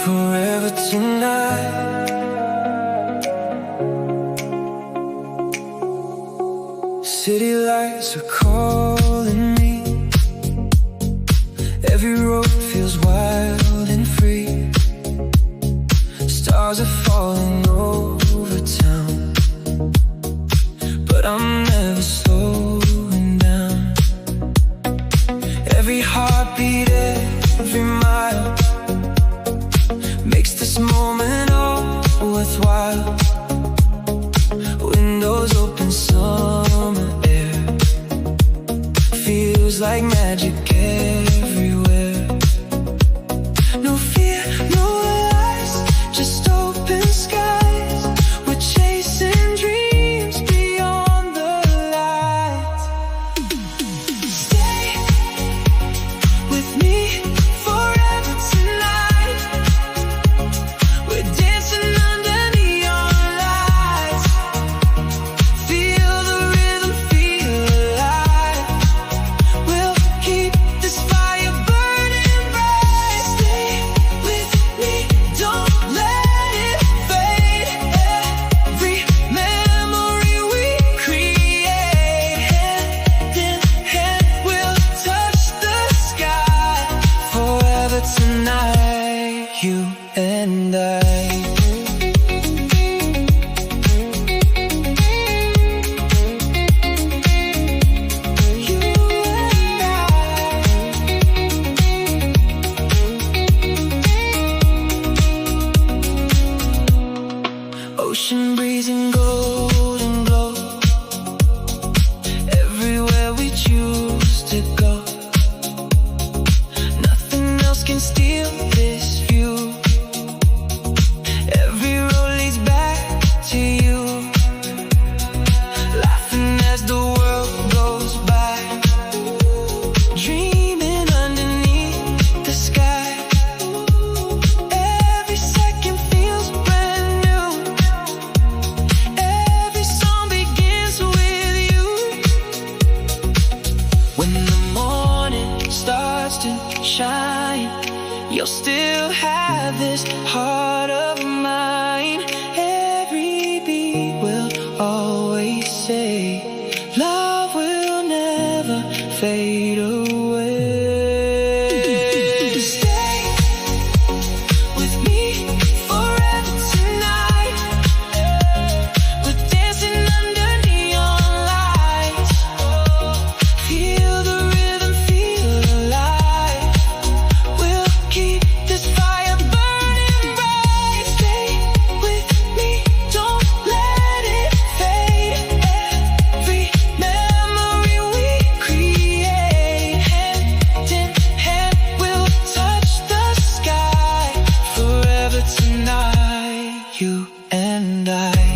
Forever tonight. City lights are calling me. Every road feels wild and free. Stars are falling over town, but I'm never slowing down. Every heartbeat, every mile makes this moment all worthwhile. Windows open, summer air feels like magic everywhere. No fear, no lies, just open skies. We're chasing dreams beyond the lights. Stay with me forever tonight. We're dancing under neon lights. Feel the rhythm, feel alive. We'll keep this fire burning bright. Stay with me, don't let it fade. Every memory we create, hand in hand, we'll touch the sky. Forever tonight, you and I. Ocean breeze and golden glow. Everywhere we choose to go, nothing else can steal this view. Every road leads back to you. Laughing as the world goes by, dreaming underneath the sky. Every second feels brand new. Every song begins with you. When the morning starts to shine, you'll still have this heart of mine. Every beat will always say, love will never fade away. Stay with me forever tonight. We're dancing under neon lights. Feel the rhythm, feel alive. We'll keep this fire burning bright. Stay with me, don't let it fade. Every memory we create, hand in hand, we'll touch the sky. Forever tonight, you and I.